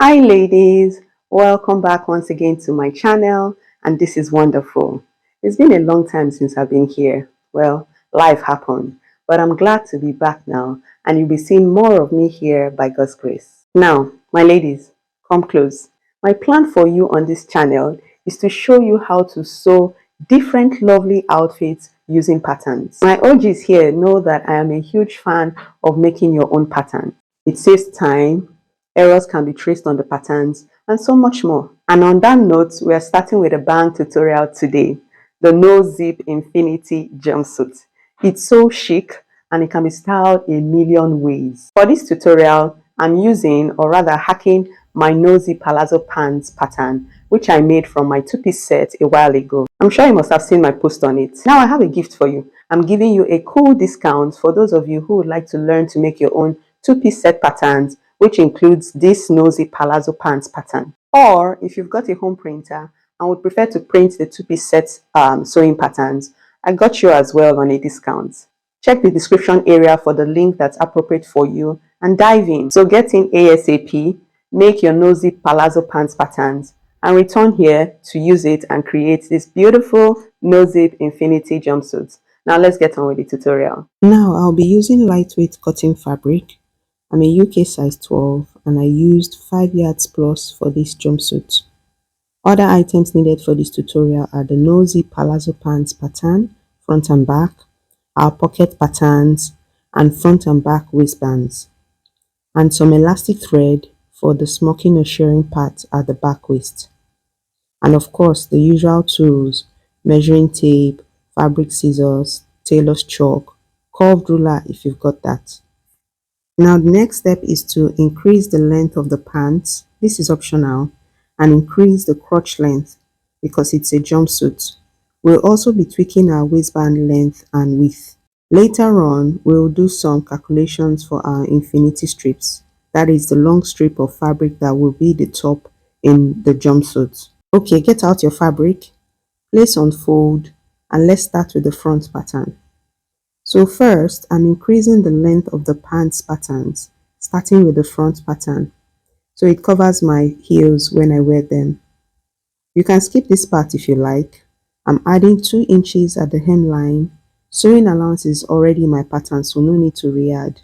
Hi ladies, welcome back once again to my channel, and this is wonderful. It's been a long time since I've been here. Well, life happened, but I'm glad to be back now, and you'll be seeing more of me here by God's grace. Now, my ladies, come close. My plan for you on this channel is to show you how to sew different lovely outfits using patterns. My OGs here know that I am a huge fan of making your own pattern. It saves time, errors can be traced on the patterns, and so much more. And on that note, we are starting with a bang tutorial today, the No-Zip Infinity Jumpsuit. It's so chic and it can be styled a million ways. For this tutorial, I'm using, or rather hacking, my No-Zip Palazzo Pants pattern, which I made from my two-piece set a while ago. I'm sure you must have seen my post on it. Now I have a gift for you. I'm giving you a cool discount for those of you who would like to learn to make your own two-piece set patterns, which includes this No-Zip Palazzo Pants pattern. Or if you've got a home printer and would prefer to print the two-piece set sewing patterns, I got you as well on a discount. Check the description area for the link that's appropriate for you and dive in. So get in ASAP, make your No-Zip Palazzo Pants patterns, and return here to use it and create this beautiful No-Zip Infinity Jumpsuit. Now let's get on with the tutorial. Now I'll be using lightweight cotton fabric. I'm a UK size 12 and I used 5 yards plus for this jumpsuit. Other items needed for this tutorial are the No-Zip Palazzo Pants pattern, front and back, our pocket patterns, and front and back waistbands, and some elastic thread for the smocking or shirring part at the back waist. And of course, the usual tools, measuring tape, fabric scissors, tailor's chalk, curved ruler if you've got that. Now the next step is to increase the length of the pants. This is optional, and increase the crotch length because it's a jumpsuit. We'll also be tweaking our waistband length and width. Later on, we'll do some calculations for our infinity strips. That is the long strip of fabric that will be the top in the jumpsuit. Okay, get out your fabric, place on fold, and let's start with the front pattern. So first, I'm increasing the length of the pants patterns, starting with the front pattern, so it covers my heels when I wear them. You can skip this part if you like. I'm adding 2 inches at the hemline. Sewing allowance is already my pattern, so no need to re-add.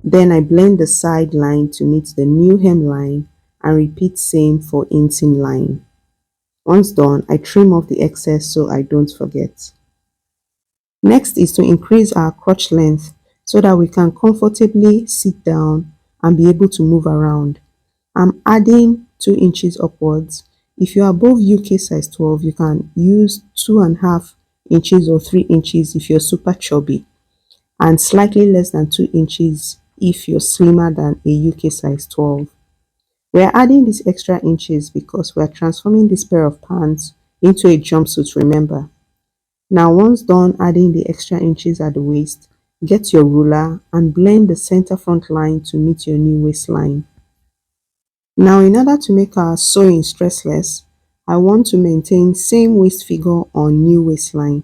Then I blend the side line to meet the new hemline and repeat same for inseam line. Once done, I trim off the excess so I don't forget. Next is to increase our crotch length so that we can comfortably sit down and be able to move around. I'm adding 2 inches upwards. If you're above UK size 12, you can use 2.5 inches or 3 inches if you're super chubby, and slightly less than 2 inches if you're slimmer than a UK size 12. We're adding these extra inches because we're transforming this pair of pants into a jumpsuit, remember. Now once done adding the extra inches at the waist, get your ruler and blend the center front line to meet your new waistline. Now in order to make our sewing stressless, I want to maintain same waist figure on new waistline.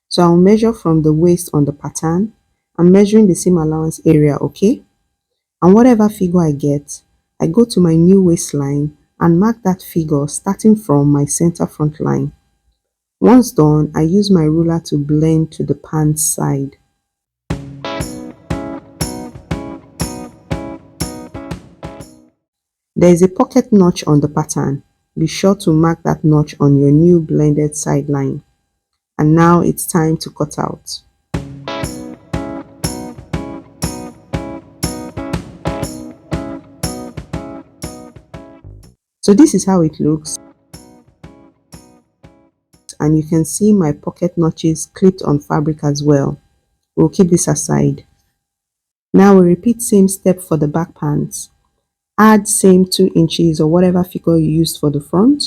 So I'll measure from the waist on the pattern. I'm measuring the seam allowance area, okay? And whatever figure I get, I go to my new waistline and mark that figure starting from my center front line. Once done, I use my ruler to blend to the pants side. There is a pocket notch on the pattern. Be sure to mark that notch on your new blended side line. And now it's time to cut out. So this is how it looks. And you can see my pocket notches clipped on fabric as well. We'll keep this aside. Now we repeat same step for the back pants. Add same 2 inches or whatever figure you used for the front,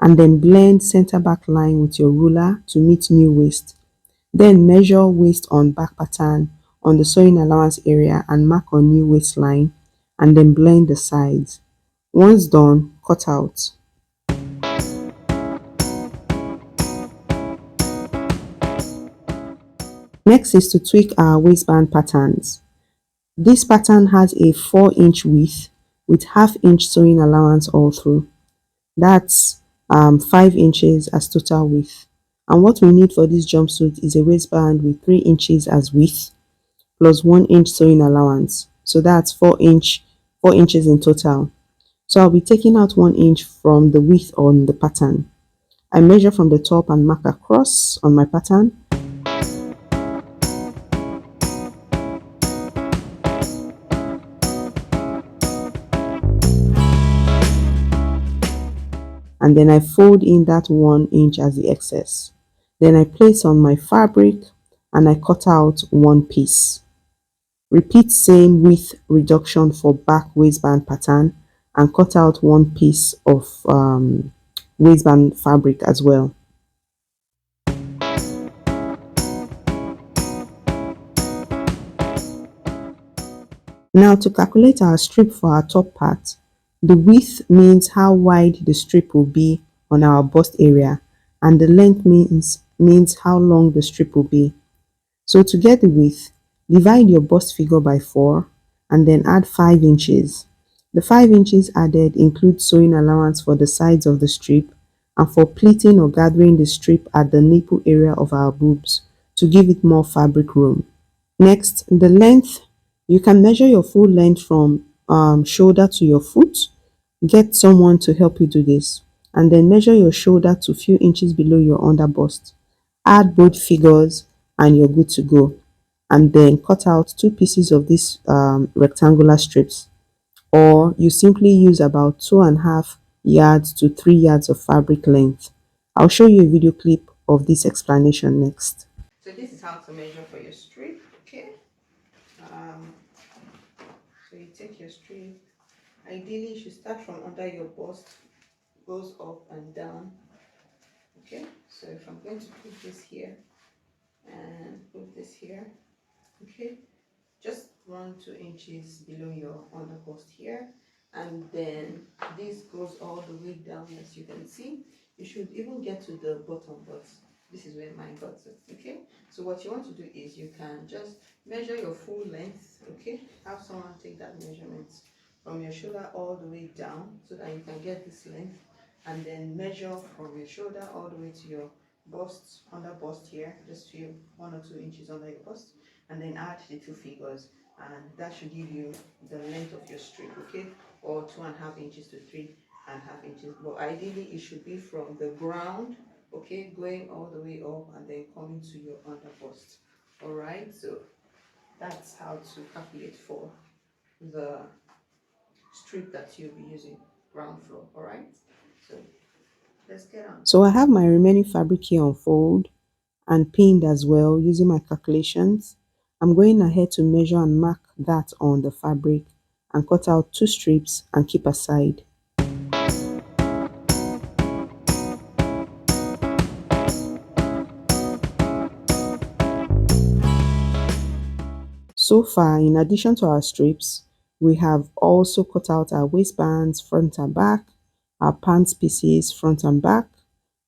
and then blend center back line with your ruler to meet new waist. Then measure waist on back pattern on the sewing allowance area and mark on new waistline, and then blend the sides. Once done, cut out. Next is to tweak our waistband patterns. This pattern has a 4-inch width with half-inch sewing allowance all through. That's 5 inches as total width. And what we need for this jumpsuit is a waistband with 3 inches as width plus 1 inch sewing allowance. So that's 4 inches in total. So I'll be taking out 1 inch from the width on the pattern. I measure from the top and mark across on my pattern. And then I fold in that 1 inch as the excess. Then I place on my fabric and I cut out one piece. Repeat same width reduction for back waistband pattern and cut out one piece of waistband fabric as well. Now to calculate our strip for our top part, the width means how wide the strip will be on our bust area and the length means how long the strip will be. So to get the width, divide your bust figure by 4 and then add 5 inches. The 5 inches added includes sewing allowance for the sides of the strip and for pleating or gathering the strip at the nipple area of our boobs to give it more fabric room. Next, the length. You can measure your full length from shoulder to your foot. Get someone to help you do this. And then measure your shoulder to few inches below your under bust. Add both figures and you're good to go. And then cut out 2 pieces of these rectangular strips. Or you simply use about 2.5 yards to 3 yards of fabric length. I'll show you a video clip of this explanation next. So this is how to measure for your strip, okay? So you take your strip. Ideally, you should start from under your bust, goes up and down. Okay, so if I'm going to put this here and put this here, okay, just 1-2 inches below your under bust here, and then this goes all the way down. As you can see, you should even get to the bottom, but this is where mine got to. Okay, so what you want to do is you can just measure your full length. Okay, have someone take that measurement from your shoulder all the way down so that you can get this length, and then measure from your shoulder all the way to your bust, under bust here, just few 1 or 2 inches under your bust, and then add the 2 figures, and that should give you the length of your strip, okay, or 2.5 inches to 3.5 inches. But ideally it should be from the ground, okay, going all the way up and then coming to your under bust. All right, so that's how to calculate for the strip that you'll be using, ground floor. All right, so let's get on. So I have my remaining fabric here on fold and pinned as well using my calculations. I'm going ahead to measure and mark that on the fabric and cut out 2 strips and keep aside. So far, in addition to our strips, we have also cut out our waistbands front and back, our pants pieces front and back.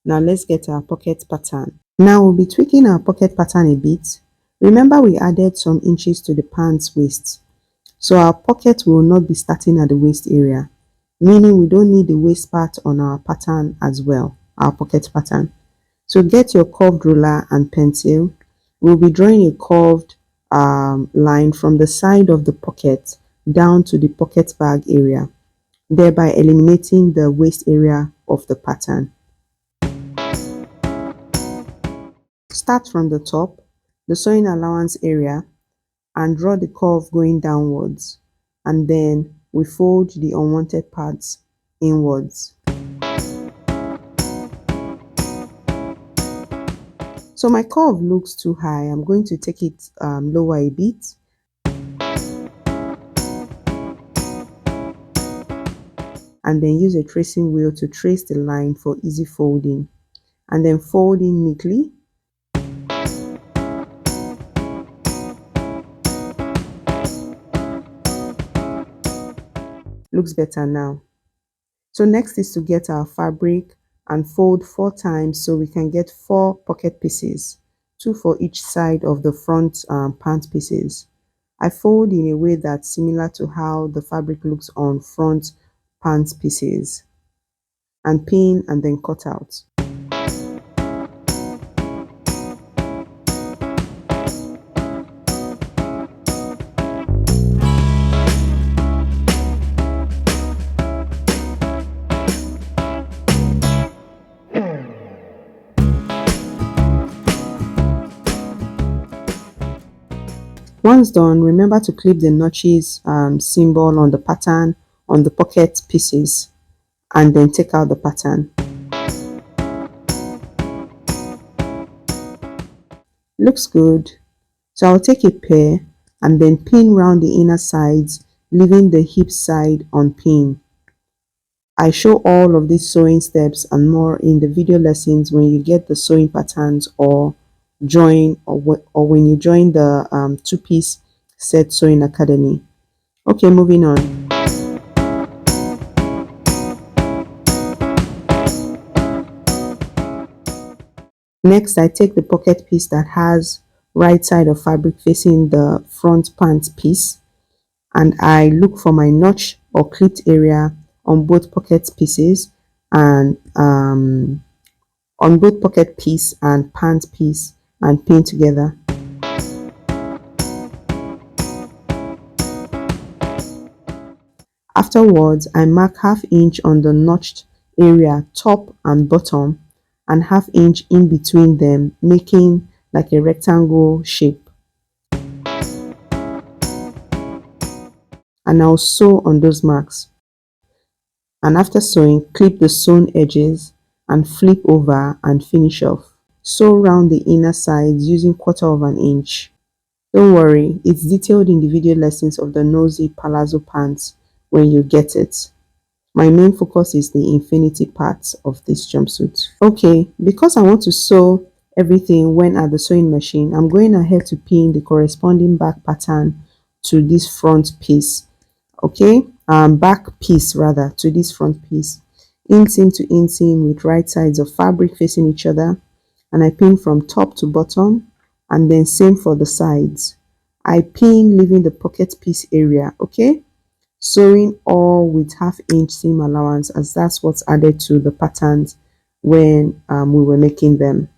Now let's get our pocket pattern. Now we'll be tweaking our pocket pattern a bit. Remember we added some inches to the pants waist. So our pocket will not be starting at the waist area, meaning we don't need the waist part on our pattern as well, our pocket pattern. So get your curved ruler and pencil. We'll be drawing a curved line from the side of the pocket down to the pocket bag area, thereby eliminating the waist area of the pattern. Start from the top, the sewing allowance area, and draw the curve going downwards, and then we fold the unwanted parts inwards. So my curve looks too high. I'm going to take it lower a bit. And then use a tracing wheel to trace the line for easy folding. And then fold in neatly. Looks better now. So next is to get our fabric and fold 4 times so we can get 4 pocket pieces. two for each side of the front pant pieces. I fold in a way that's similar to how the fabric looks on front pants pieces and pin and then cut out. Once done, remember to clip the notches symbol on the pattern on the pocket pieces and then take out the pattern. Looks good. So I'll take a pair and then pin round the inner sides, leaving the hip side on pin. I show all of these sewing steps and more in the video lessons when you get the sewing patterns or when you join the two-piece set sewing academy. Okay, moving on. Next, I take the pocket piece that has right side of fabric facing the front pant piece and I look for my notch or clipped area on both pocket pieces and on both pocket piece and pant piece and pin together. Afterwards, I mark ½ inch on the notched area top and bottom and ½ inch in between them, making like a rectangle shape. And I'll sew on those marks. And after sewing, clip the sewn edges and flip over and finish off. Sew round the inner sides using 1/4 inch. Don't worry, it's detailed in the video lessons of the No-Zip Palazzo Pants when you get it. My main focus is the infinity part of this jumpsuit. Okay, because I want to sew everything when at the sewing machine, I'm going ahead to pin the corresponding back pattern to this front piece. Okay, back piece rather to this front piece. Inseam to inseam with right sides of fabric facing each other, and I pin from top to bottom, and then same for the sides. I pin leaving the pocket piece area. Okay, sewing all with ½ inch seam allowance as that's what's added to the patterns when we were making them.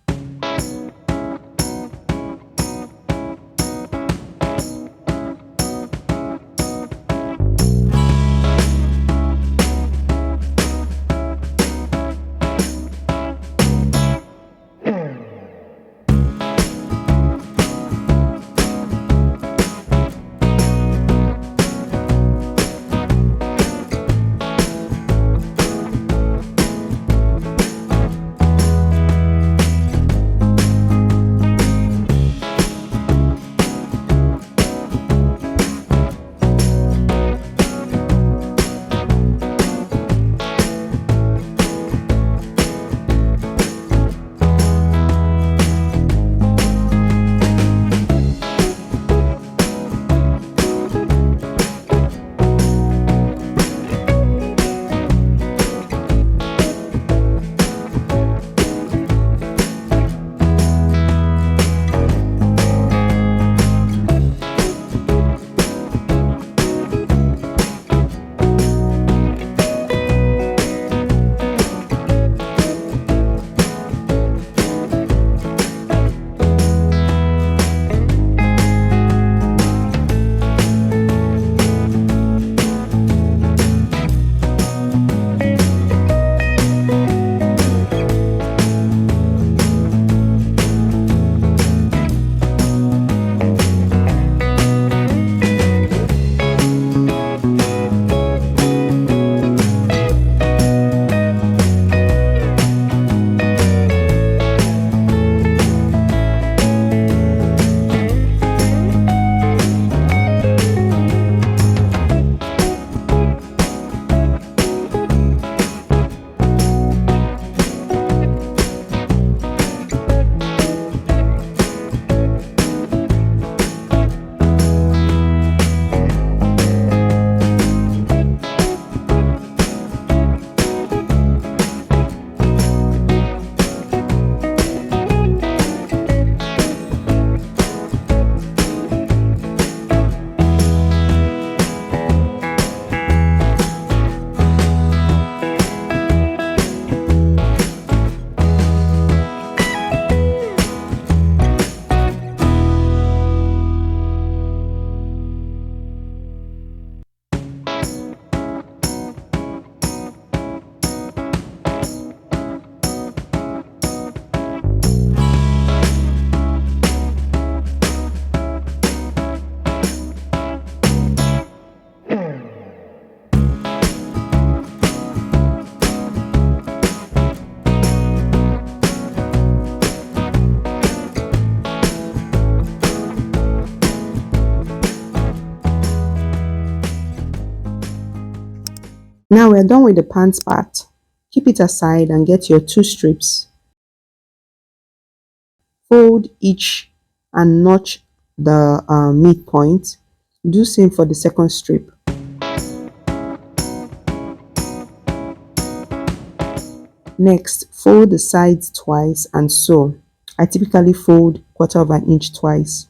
Now we're done with the pants part. Keep it aside and get your two strips. Fold each and notch the midpoint. Do same for the second strip. Next, fold the sides twice and sew. I typically fold 1/4 of an inch twice.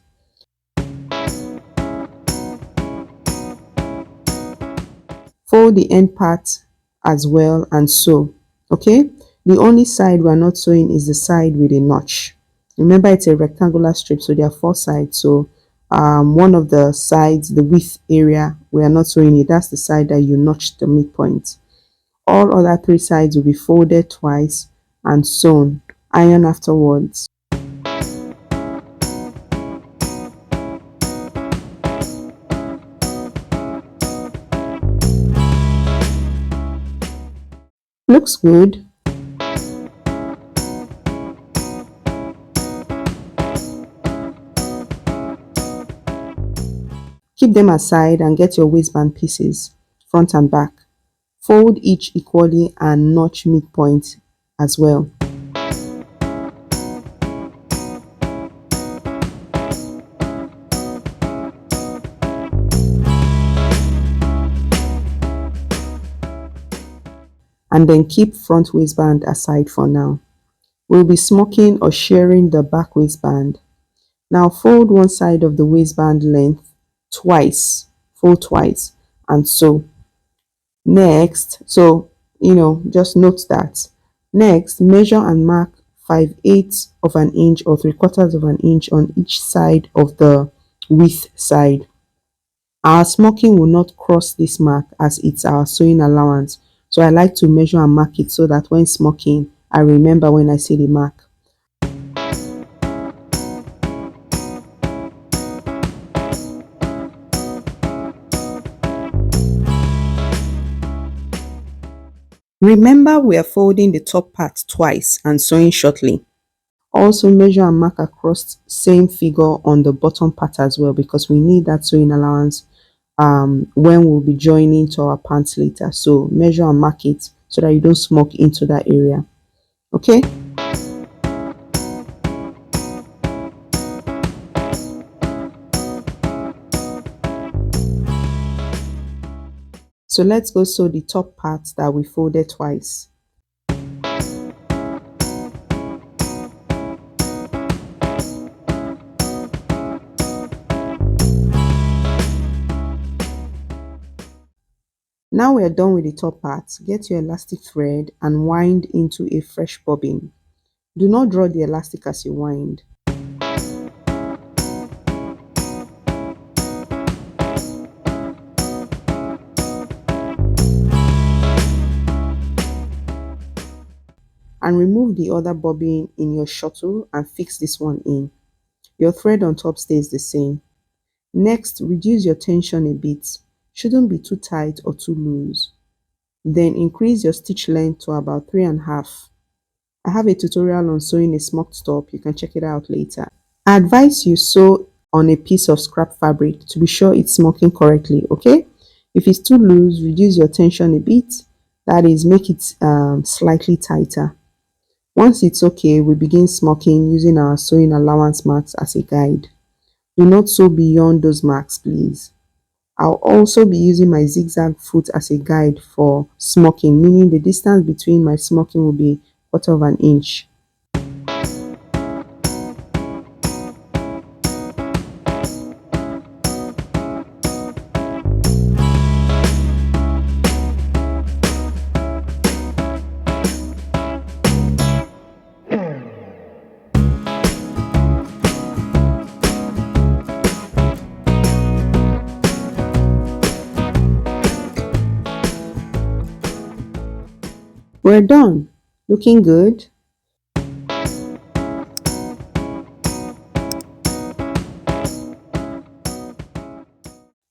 Fold the end part as well and sew. Okay, the only side we're not sewing is the side with a notch. Remember, it's a rectangular strip, so there are 4 sides. So one of the sides, the width area, we are not sewing it. That's the side that you notched the midpoint. All other 3 sides will be folded twice and sewn. Iron afterwards. Looks good. Keep them aside and get your waistband pieces, front and back. Fold each equally and notch midpoint as well. And then keep front waistband aside for now. We'll be smocking or sharing the back waistband. Now fold one side of the waistband length twice, fold twice and sew. Next, so just note that. Next, measure and mark 5/8 of an inch or 3/4 of an inch on each side of the width side. Our smocking will not cross this mark as it's our sewing allowance. So I like to measure and mark it so that when smocking, I remember when I see the mark. Remember, we are folding the top part twice and sewing shortly. Also measure and mark across same figure on the bottom part as well, because we need that sewing allowance when we'll be joining to our pants later. So measure and mark it so that you don't smoke into that area. Okay. So let's go sew the top part that we folded twice. Now we're done with the top part. Get your elastic thread and wind into a fresh bobbin. Do not draw the elastic as you wind. And remove the other bobbin in your shuttle and fix this one in. Your thread on top stays the same. Next, reduce your tension a bit. Shouldn't be too tight or too loose. Then increase your stitch length to about 3.5. I have a tutorial on sewing a smocked top. You can check it out later. I advise you sew on a piece of scrap fabric to be sure it's smocking correctly, okay? If it's too loose, reduce your tension a bit. That is, make it slightly tighter. Once it's okay, we begin smocking using our sewing allowance marks as a guide. Do not sew beyond those marks, please. I'll also be using my zigzag foot as a guide for smocking, meaning the distance between my smocking will be 1/4 of an inch. We're done. Looking good.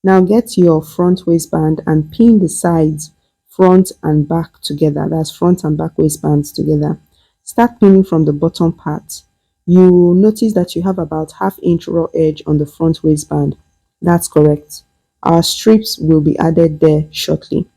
Now get your front waistband and pin the sides front and back together. That's front and back waistbands together. Start pinning from the bottom part. You notice that you have about 1/2 inch raw edge on the front waistband. That's correct. Our strips will be added there shortly.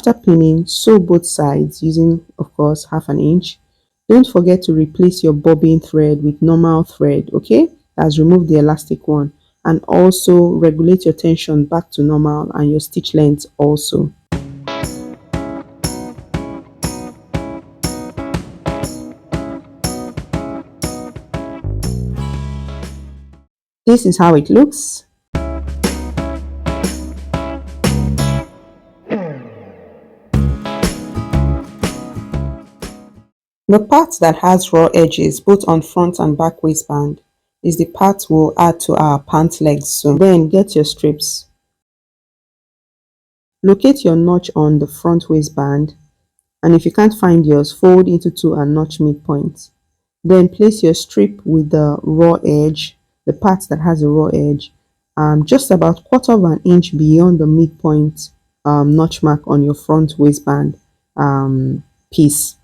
After pinning, sew both sides using, of course, half an inch. Don't forget to replace your bobbin thread with normal thread, okay? That's remove the elastic one. And also regulate your tension back to normal and your stitch length also. This is how it looks. The part that has raw edges both on front and back waistband is the part we'll add to our pant legs soon. Then get your strips. Locate your notch on the front waistband, and if you can't find yours, fold into two and notch midpoint. Then place your strip with the raw edge, the part that has a raw edge, just about 1/4 inch beyond the midpoint notch mark on your front waistband piece.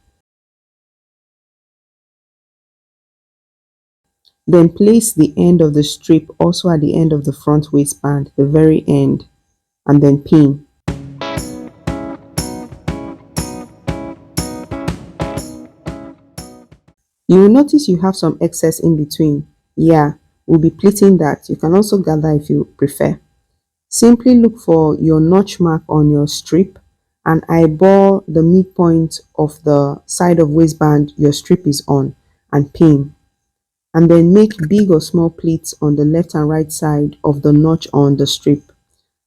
Then place the end of the strip also at the end of the front waistband, the very end, and then pin. You will notice you have some excess in between. Yeah, we'll be pleating that. You can also gather if you prefer. Simply look for your notch mark on your strip and eyeball the midpoint of the side of waistband your strip is on and pin. And then make big or small pleats on the left and right side of the notch on the strip.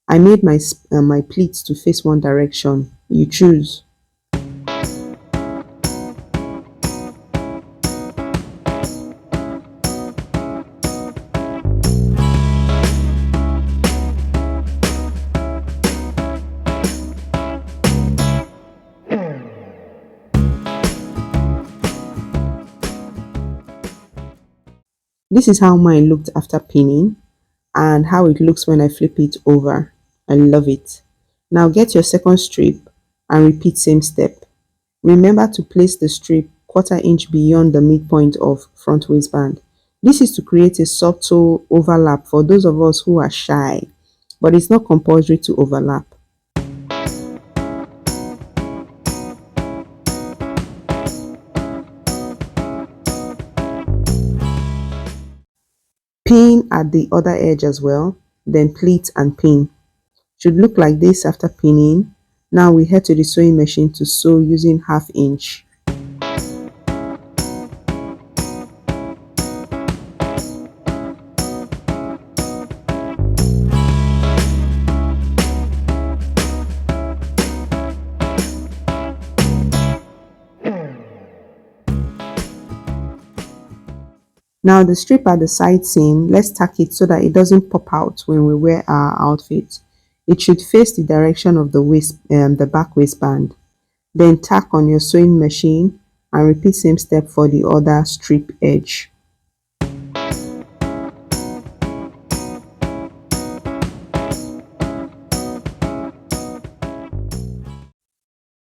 I made my pleats to face one direction. You choose. This is how mine looked after pinning and how it looks when I flip it over. I love it. Now get your second strip and repeat same step. Remember to place the strip 1/4 inch beyond the midpoint of front waistband. This is to create a subtle overlap for those of us who are shy, but it's not compulsory to overlap. Pin at the other edge as well, then pleat and pin. Should look like this after pinning. Now we head to the sewing machine to sew using 1/2 inch. Now the strip at the side seam, let's tack it so that it doesn't pop out when we wear our outfit. It should face the direction of the back waistband. Then tack on your sewing machine and repeat same step for the other strip edge.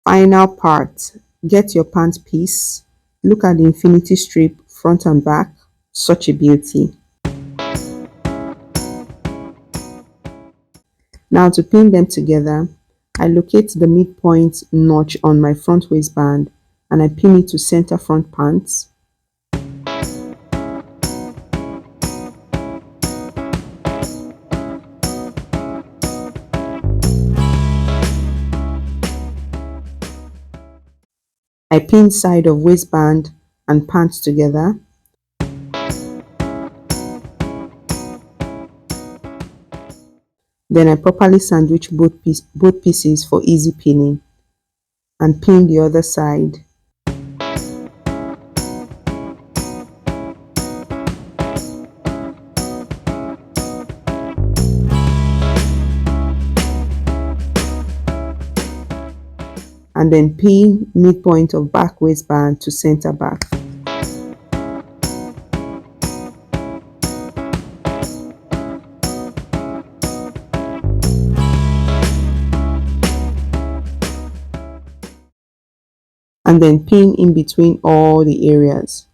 Final part, get your pant piece. Look at the infinity strip front and back, such a beauty. Now to pin them together, I locate the midpoint notch on my front waistband and I pin it to center front pants. I pin side of waistband and pants together. Then I properly sandwich both pieces for easy pinning and pin the other side. And then pin midpoint of back waistband to center back. And then pin in between all the areas.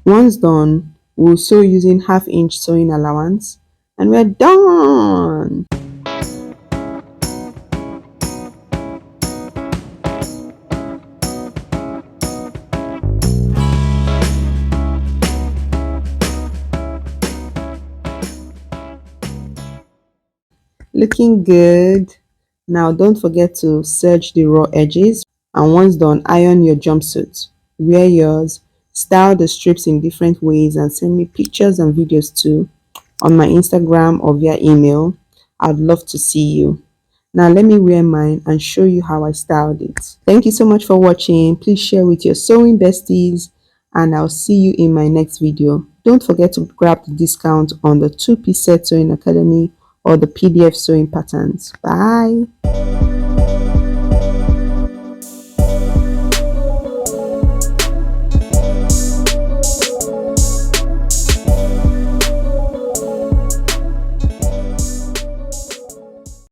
Once done, we'll sew using half-inch sewing allowance and we're done. Looking good. Now don't forget to serge the raw edges, and once done, iron your jumpsuit. Wear yours, style the strips in different ways, and send me pictures and videos too on my Instagram or via email. I'd love to see you. Now let me wear mine and show you how I styled it. Thank you so much for watching. Please share with your sewing besties and I'll see you in my next video. Don't forget to grab the discount on the 2-piece set sewing academy or the PDF sewing patterns. Bye.